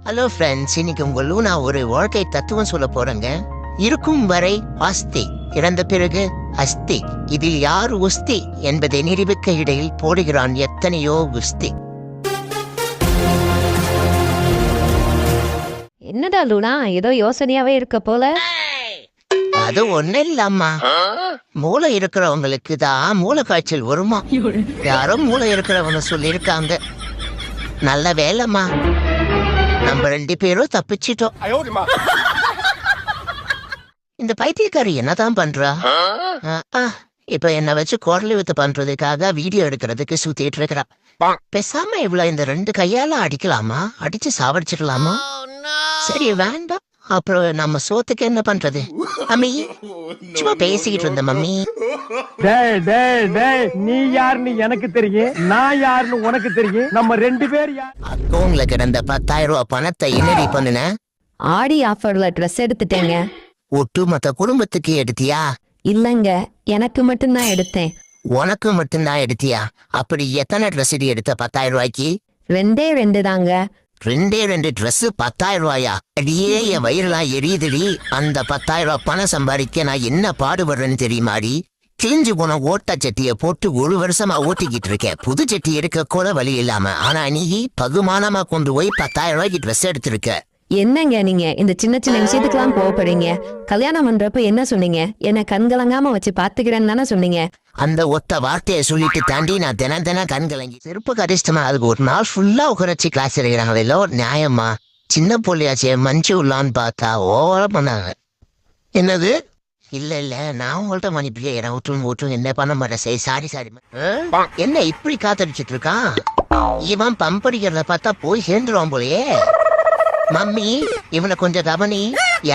Hello friends, இன்னைக்கு உங்களுக்கு நான் ஒரு வாழ்க்கை தத்துவம் சொல்ல போறேங்க. இருக்கும் வரை ஆஸ்தி, இறந்த பிறகு அஸ்தி. இதில் யார் உஸ்தி என்பதை நிரூபிக்க இடையில் போடுகிறான் எத்தனையோ குஸ்தி. என்னடா லூனா, ஏதோ யோசனையாவே இருக்க போல. அது ஒண்ணு இல்லம்மா, மூளை இருக்கிறவங்களுக்கு தான் மூளை காய்ச்சல் வருமா. யாரோ மூளை இருக்கிறவங்க சொல்லியிருக்காங்க. நல்ல வேலைம்மா, நம்ம 2 பேரும் தப்பிச்சிட்டோம். இந்த பைத்தியக்காரி என்னதான் பண்றா? இப்ப என்ன வச்சு குரல் வித்து பண்றதுக்காக வீடியோ எடுக்கிறதுக்கு சுத்திட்டு இருக்கிறா. பேசாம இவ்வளவு இந்த 2 கையால அடிக்கலாமா? அடிச்சு சாவடிச்சிடலாமா? சரி வேண்டாம், அப்புறம் நம்ம சோத்துக்கு என்ன பண்றது? மம்மி சும்மா பேசிக்கிட்டு இருந்த மம்மி. நீ யாருன்னு எனக்கு தெரியும், நான் யாருன்னு உனக்கு தெரியும். நம்ம 2 பேர் அக்கௌண்ட்ல கிடந்த 10,000 ரூபாய் பணத்தை என்னடி பண்ணுன? ஆடி ஆஃபர்ல ட்ரெஸ் எடுத்துட்டேங்க. ஒட்டுமொத்த குடும்பத்துக்கு எடுத்தியா? இல்லங்க, எனக்கு மட்டும்தான் எடுத்தேன். உனக்கு மட்டும்தான் எடுத்தியா? அப்படி எத்தனை ட்ரெஸ் எடுத்த 10,000 ரூபாய்க்கு? 2 தாங்க. 2 ட்ரெஸ் 10,000 ரூபாயா? அடியே, என் வயிறுலாம் எரியுதுடி. அந்த 10,000 ரூபாய் பணம் சம்பாதிக்க நான் என்ன பாடுபடுறேன்னு தெரியுமாடி? கிழிஞ்சு போன ஓட்ட சட்டியை போட்டு 1 வருஷமா ஓட்டிக்கிட்டு இருக்கேன். புது சட்டி எடுக்க கூட வழி இல்லாம. ஆனா நீ பகுமானமா கொண்டு போய் 10,000 ரூபாய்க்கு ட்ரெஸ் எடுத்திருக்க. என்னங்க நீங்க இந்த சின்ன சின்ன விஷயத்துக்கெல்லாம் கோவப்படுறீங்க? கல்யாணம் பண்றப்ப என்ன சொன்னீங்க? என்ன கண்கலங்காம வச்சு பாத்துக்கிறேன்னு தானே சொன்னீங்க. அந்த ஒத்த வார்த்தையை சொல்லிட்டு தாண்டி நான் தினம் கண்கலங்கி செருப்பு கடிஷ்டமா அதுக்கு ஒரு நாள் ஃபுல்லா உட்காரச்சு கிளாஸ் எடுக்கிறாங்களோ. நியாயமா? சின்ன பொள்ளியாச்சே மஞ்சு உள்ளான்னு பார்த்தா ஓவரா பண்ணாங்க. என்னது? இல்ல நான் உங்கள்ட்ட மன்னிப்பு விட்டு என்ன பண்ண மாட்டேன். சரி சாரி. என்ன இப்படி காத்தடிச்சிட்டு இருக்கான் இவன்? பம்படிக்கிறத பார்த்தா போய் சேர்ந்துருவான் போலயே. மம்மி இவனை கொஞ்சம் கவனி.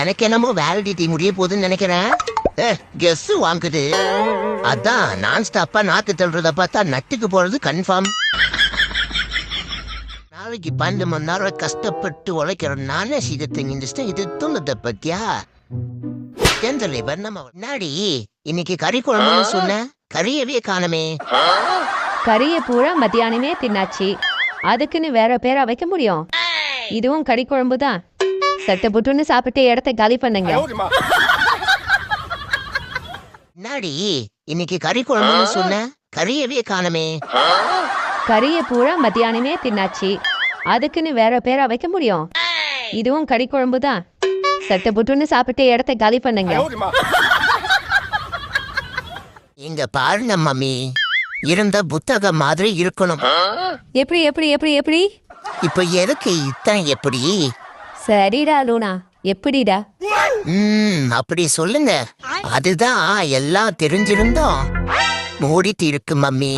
எனக்கு என்னமோ வேலிடிட்டி முடிய போகுதுன்னு நினைக்கிறேன். கெஸ் வாங்குது. அதான் நான் ஸ்டாப்பா நாத்து தள்ளுறத பார்த்தா நட்டுக்கு போறது கன்ஃபார்ம். நாளைக்கு 12 மணி நேரம் கஷ்டப்பட்டு உழைக்கிறோம். நானே சீக்கிரத்தை இது தூங்குத பத்தியா? நாடி இன்னைக்கு கறி குழம்புன்னு சொன்ன, கறியவே காணமே. கறிய பூரா மத்தியானமே தின்னாச்சு. அதுக்குன்னு வேற பேரா வைக்க முடியும்? இதுவும் கறி குழம்பு தான். சட்டை புட்டுன்னு சாப்பிட்டு இடத்த காலி பண்ணுங்க. நாடி இன்னைக்கு கறி குழம்புன்னு சொன்ன, கறியவே காணமே. கறிய பூரா மத்தியானமே தின்னாச்சு. அதுக்குன்னு வேற பேரா வைக்க முடியும்? இதுவும் கறி குழம்பு தான். சட்டை புட்டுன்னு சாப்பிட்டு இடத்த காலி பண்ணுங்க. இங்க பாருங்க மம்மி, இருந்த புத்தகம் மாதிரி இருக்கணும். எப்படி எப்படி எப்படி எப்படி? இப்ப எதுக்கு இத்தனை எப்படி? சரிடா லூனா, எப்படிடா? அப்படி சொல்லுங்க. அதுதான் எல்லாம் தெரிஞ்சிருந்தோம் மூடிட்டு இருக்கு மம்மி.